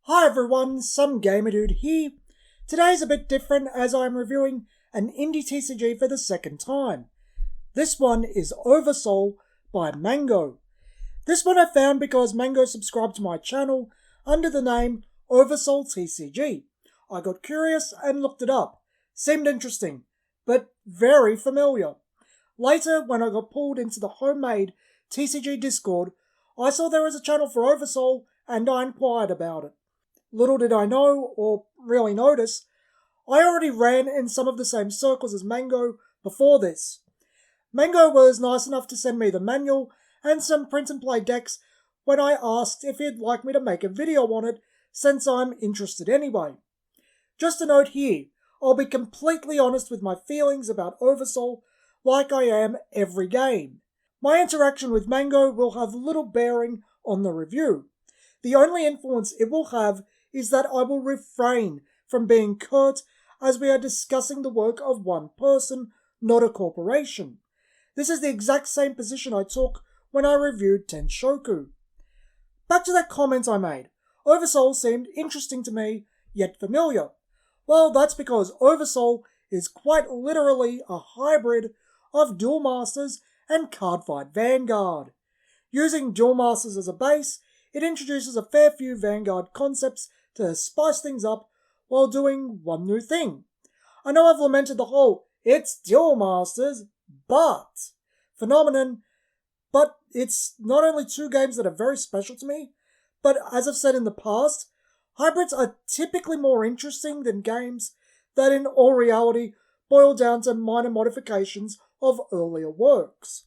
Hi everyone, some gamer dude here. Today's a bit different as I'm reviewing an indie TCG for the second time. This one is Oversoul by Mango. This one I found because Mango subscribed to my channel under the name Oversoul TCG. I got curious and looked it up. Seemed interesting, but very familiar. Later, when I got pulled into the homemade TCG Discord, I saw there was a channel for Oversoul and I inquired about it. Little did I know, or really notice, I already ran in some of the same circles as Mango before this. Mango was nice enough to send me the manual and some print and play decks when I asked if he'd like me to make a video on it, since I'm interested anyway. Just a note here, I'll be completely honest with my feelings about Oversoul like I am every game. My interaction with Mango will have little bearing on the review. The only influence it will have is that I will refrain from being curt as we are discussing the work of one person, not a corporation. This is the exact same position I took when I reviewed Tenshoku. Back to that comment I made. Oversoul seemed interesting to me, yet familiar. Well, that's because Oversoul is quite literally a hybrid of Duel Masters and Cardfight Vanguard. Using Duel Masters as a base, it introduces a fair few Vanguard concepts to spice things up while doing one new thing. I know I've lamented the whole "it's Duel Masters, but" phenomenon, but it's not only two games that are very special to me, but as I've said in the past, hybrids are typically more interesting than games that in all reality boil down to minor modifications of earlier works.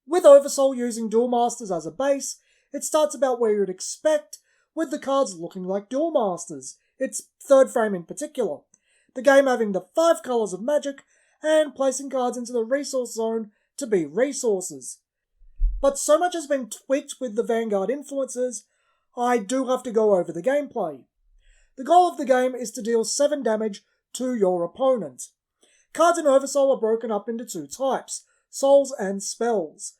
With Oversoul using Duel Masters as a base, it starts about where you'd expect, with the cards looking like Duel Masters, its third frame in particular. The game having the 5 colours of magic and placing cards into the resource zone to be resources. But so much has been tweaked with the Vanguard influences, I do have to go over the gameplay. The goal of the game is to deal 7 damage to your opponent. Cards in Oversoul are broken up into 2 types, souls and spells.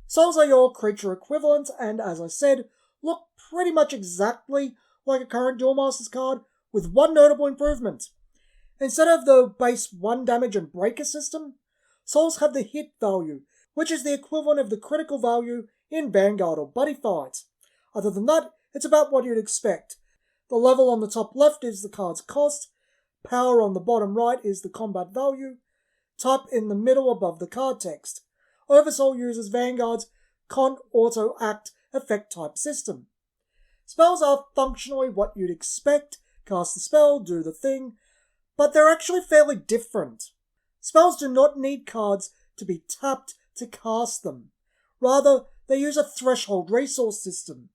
Souls are your creature equivalent and, as I said, look pretty much exactly like a current Duel Masters card with one notable improvement. Instead of the base 1 damage and breaker system, souls have the hit value, which is the equivalent of the critical value in Vanguard or Buddy Fight. Other than that, it's about what you'd expect. The level on the top left is the card's cost, power on the bottom right is the combat value, type in the middle above the card text. Oversoul uses Vanguard's Con Auto Act effect type system. Spells are functionally what you'd expect, cast the spell, do the thing, but they're actually fairly different. Spells do not need cards to be tapped to cast them. Rather, they use a threshold resource system.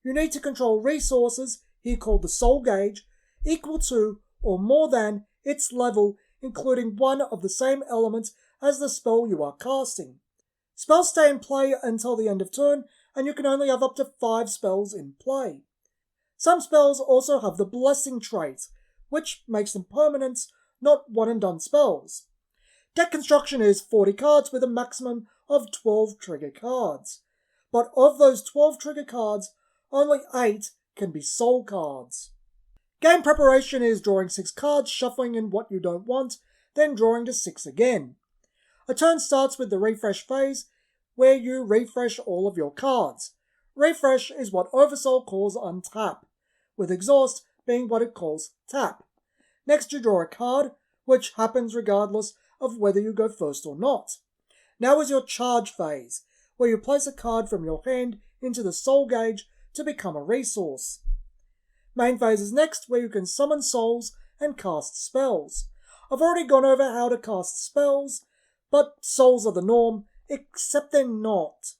You need to control resources, here called the soul gauge, equal to or more than its level, including one of the same element as the spell you are casting. Spells stay in play until the end of turn, and you can only have up to 5 spells in play. Some spells also have the blessing trait, which makes them permanent, not one-and-done spells. Deck construction is 40 cards with a maximum of 12 trigger cards. But of those 12 trigger cards, only 8 can be soul cards. Game preparation is drawing 6 cards, shuffling in what you don't want, then drawing to 6 again. A turn starts with the refresh phase, where you refresh all of your cards. Refresh is what Oversoul calls untap, with exhaust being what it calls tap. Next you draw a card, which happens regardless of whether you go first or not. Now is your charge phase, where you place a card from your hand into the soul gauge to become a resource. Main phase is next, where you can summon souls and cast spells. I've already gone over how to cast spells, but souls are the norm, except they're not.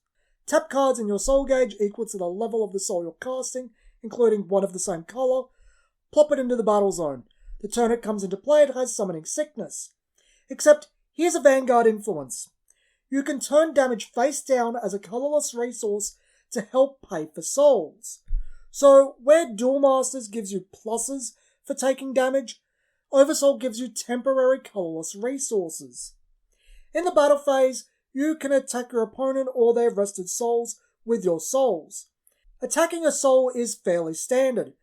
Tap cards in your soul gauge equal to the level of the soul you're casting, including one of the same colour. Plop it into the battle zone. The turn it comes into play, it has Summoning Sickness. Except, here's a Vanguard influence. You can turn damage face down as a colourless resource to help pay for souls. So, where Duel Masters gives you pluses for taking damage, Oversoul gives you temporary colourless resources. In the battle phase, you can attack your opponent or their rested souls with your souls. Attacking a soul is fairly standard.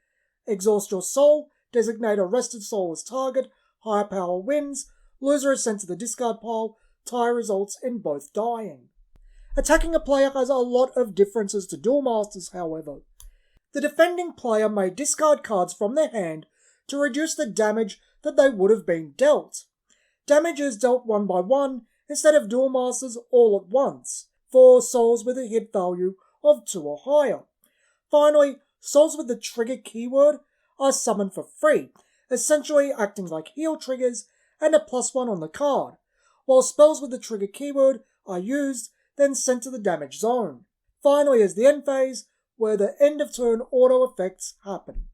Exhaust your soul, designate a rested soul as target, higher power wins, loser is sent to the discard pile, tie results in both dying. Attacking a player has a lot of differences to Duel Masters, however. The defending player may discard cards from their hand to reduce the damage that they would have been dealt. Damage is dealt one by one instead of Duel Masters all at once, for souls with a hit value of 2 or higher. Finally, souls with the trigger keyword are summoned for free, essentially acting like heal triggers and a +1 on the card, while spells with the trigger keyword are used, then sent to the damage zone. Finally is the end phase, where the end of turn auto effects happen.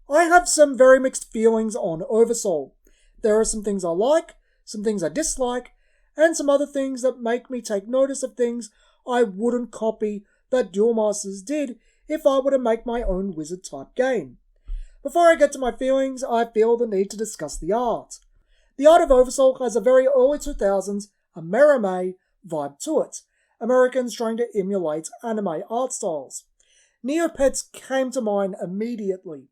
I have some very mixed feelings on Oversoul. There are some things I like, some things I dislike, and some other things that make me take notice of things I wouldn't copy that Duel Masters did if I were to make my own wizard type game. Before I get to my feelings, I feel the need to discuss the art. The art of Oversoul has a very early 2000s Amerime vibe to it, Americans trying to emulate anime art styles. Neopets came to mind immediately.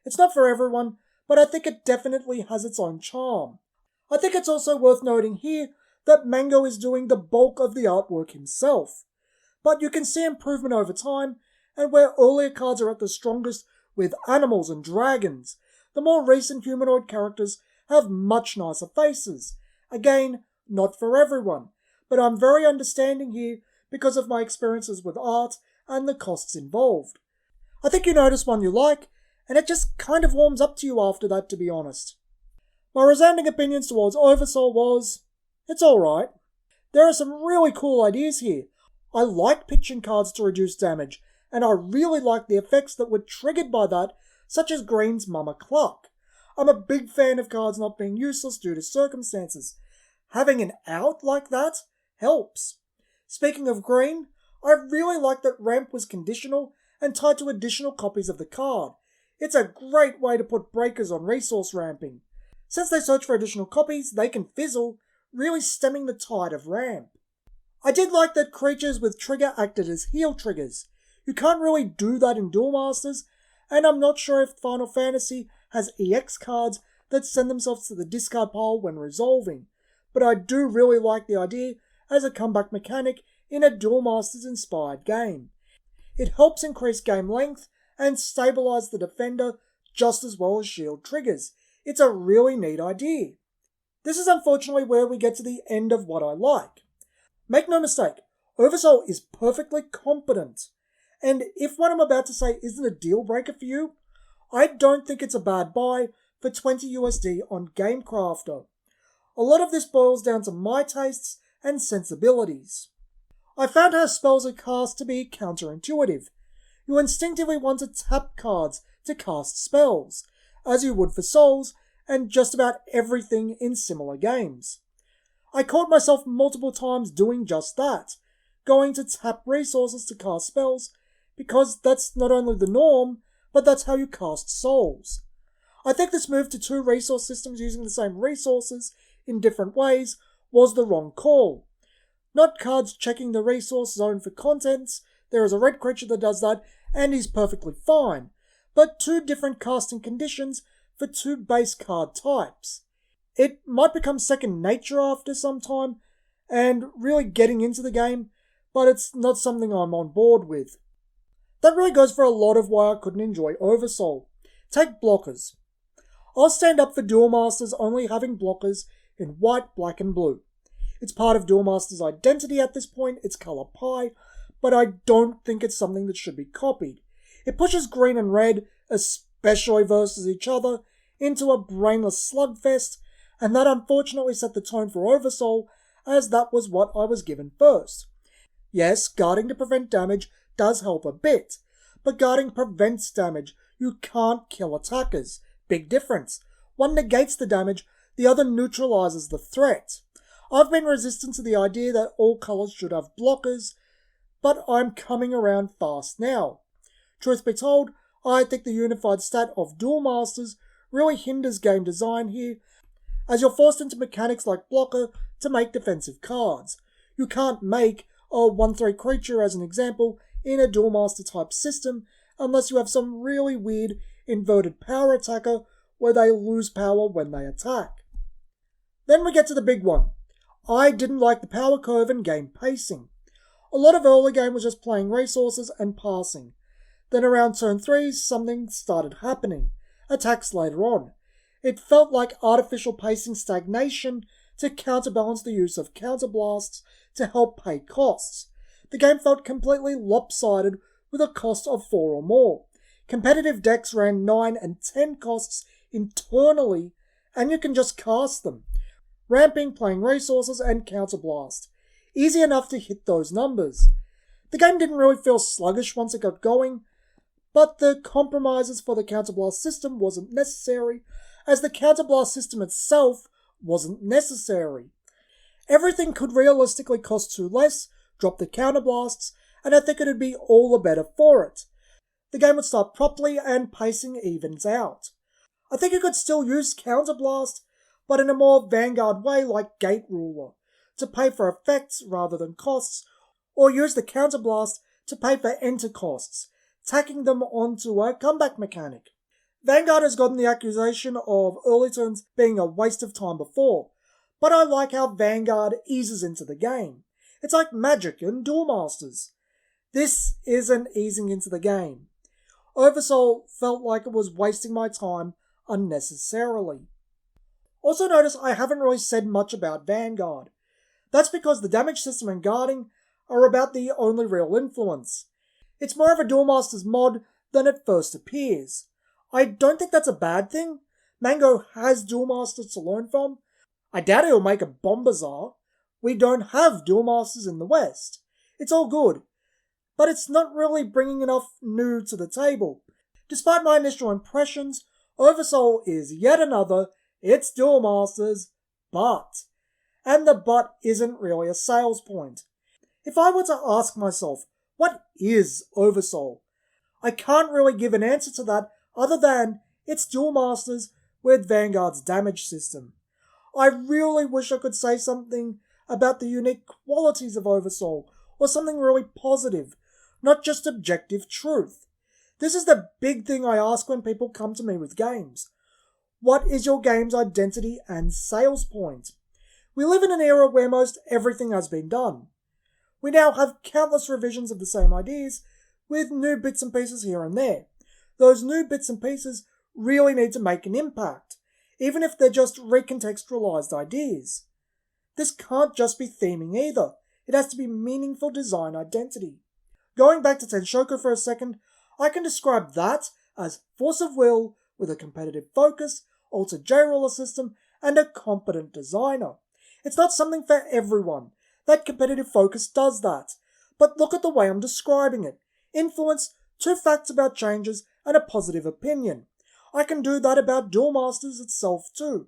It's not for everyone, but I think it definitely has its own charm. I think it's also worth noting here that Mango is doing the bulk of the artwork himself, but you can see improvement over time, and where earlier cards are at the strongest with animals and dragons, the more recent humanoid characters have much nicer faces. Again, not for everyone, but I'm very understanding here because of my experiences with art and the costs involved. I think you notice one you like, and it just kind of warms up to you after that, to be honest. My resounding opinions towards Oversoul was, it's alright. There are some really cool ideas here. I like pitching cards to reduce damage, and I really like the effects that were triggered by that, such as Green's Mama Cluck. I'm a big fan of cards not being useless due to circumstances. Having an out like that helps. Speaking of Green, I really like that ramp was conditional and tied to additional copies of the card. It's a great way to put breakers on resource ramping. Since they search for additional copies, they can fizzle, really stemming the tide of ramp. I did like that creatures with trigger acted as heal triggers. You can't really do that in Duel Masters, and I'm not sure if Final Fantasy has EX cards that send themselves to the discard pile when resolving, but I do really like the idea as a comeback mechanic in a Duel Masters inspired game. It helps increase game length and stabilise the defender just as well as shield triggers. It's a really neat idea. This is unfortunately where we get to the end of what I like. Make no mistake, Oversoul is perfectly competent. And if what I'm about to say isn't a deal breaker for you, I don't think it's a bad buy for 20 USD on Gamecrafter. A lot of this boils down to my tastes and sensibilities. I found how spells are cast to be counterintuitive. You instinctively want to tap cards to cast spells, as you would for souls and just about everything in similar games. I caught myself multiple times doing just that, going to tap resources to cast spells, because that's not only the norm, but that's how you cast souls. I think this move to 2 resource systems using the same resources in different ways was the wrong call. Not cards checking the resource zone for contents, there is a red creature that does that, and he's perfectly fine, but 2 different casting conditions for 2 base card types. It might become second nature after some time, and really getting into the game, but it's not something I'm on board with. That really goes for a lot of why I couldn't enjoy Oversoul. Take blockers. I'll stand up for Duel Masters only having blockers in white, black and blue. It's part of Duel Masters' identity at this point, it's colour pie, but I don't think it's something that should be copied. It pushes green and red, especially versus each other, into a brainless slugfest, and that unfortunately set the tone for Oversoul, as that was what I was given first. Yes, guarding to prevent damage does help a bit, but guarding prevents damage. You can't kill attackers. Big difference. One negates the damage, the other neutralises the threat. I've been resistant to the idea that all colours should have blockers, but I'm coming around fast now. Truth be told, I think the unified stat of Duel Masters really hinders game design here, as you're forced into mechanics like blocker to make defensive cards. You can't make a 1/3 creature as an example in a Duel Master type system, unless you have some really weird inverted power attacker where they lose power when they attack. Then we get to the big one. I didn't like the power curve and game pacing. A lot of early game was just playing resources and passing. Then around turn 3, something started happening. Attacks later on. It felt like artificial pacing stagnation to counterbalance the use of counterblasts to help pay costs. The game felt completely lopsided with a cost of 4 or more. Competitive decks ran 9 and 10 costs internally, and you can just cast them. Ramping, playing resources, and counterblast. Easy enough to hit those numbers. The game didn't really feel sluggish once it got going, but the compromises for the counterblast system wasn't necessary, as the counterblast system itself wasn't necessary. Everything could realistically cost 2 less, drop the counterblasts, and I think it'd be all the better for it. The game would start properly and pacing evens out. I think you could still use counterblast, but in a more vanguard way like Gate Ruler, to pay for effects rather than costs, or use the counterblast to pay for enter costs, tacking them onto a comeback mechanic. Vanguard has gotten the accusation of early turns being a waste of time before, but I like how Vanguard eases into the game. It's like Magic and Duel Masters. This isn't easing into the game. Oversoul felt like it was wasting my time unnecessarily. Also notice I haven't really said much about Vanguard. That's because the damage system and guarding are about the only real influence. It's more of a Duel Masters mod than it first appears. I don't think that's a bad thing. Mango has Duel Masters to learn from. I doubt he'll make a Bomb Bazaar. We don't have Duel Masters in the West. It's all good. But it's not really bringing enough new to the table. Despite my initial impressions, Oversoul is yet another, it's Duel Masters, but. And the but isn't really a sales point. If I were to ask myself, what is Oversoul? I can't really give an answer to that other than it's Duel Masters with Vanguard's damage system. I really wish I could say something about the unique qualities of Oversoul, or something really positive, not just objective truth. This is the big thing I ask when people come to me with games. What is your game's identity and sales point? We live in an era where most everything has been done. We now have countless revisions of the same ideas, with new bits and pieces here and there. Those new bits and pieces really need to make an impact, even if they're just recontextualized ideas. This can't just be theming either. It has to be meaningful design identity. Going back to Tenshoku for a second, I can describe that as force of will with a competitive focus, altered J-roller system, and a competent designer. It's not something for everyone. That competitive focus does that. But look at the way I'm describing it. Influence, 2 facts about changes, and a positive opinion. I can do that about Duel Masters itself too.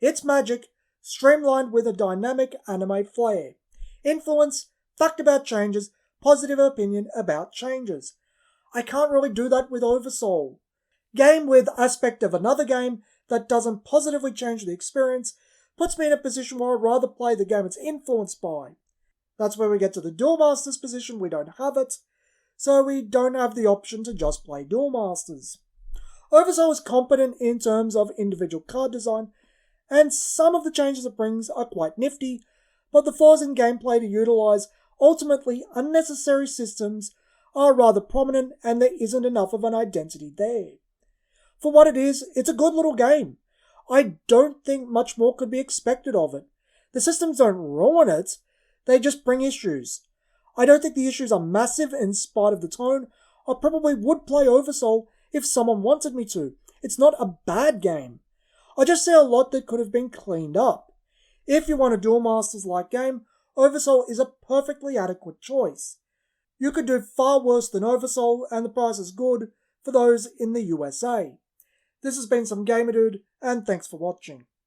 It's magic, streamlined with a dynamic anime flair. Influence, fact about changes, positive opinion about changes. I can't really do that with Oversoul. Game with aspect of another game that doesn't positively change the experience puts me in a position where I'd rather play the game it's influenced by. That's where we get to the Duel Masters position. We don't have it, so we don't have the option to just play Duel Masters. Oversoul is competent in terms of individual card design, and some of the changes it brings are quite nifty, but the flaws in gameplay to utilise ultimately unnecessary systems are rather prominent, and there isn't enough of an identity there. For what it is, it's a good little game. I don't think much more could be expected of it. The systems don't ruin it, they just bring issues. I don't think the issues are massive in spite of the tone. I probably would play Oversoul if someone wanted me to. It's not a bad game. I just see a lot that could have been cleaned up. If you want a Duel Masters-like game, Oversoul is a perfectly adequate choice. You could do far worse than Oversoul, and the price is good for those in the USA. This has been some Gamer Dude, and thanks for watching.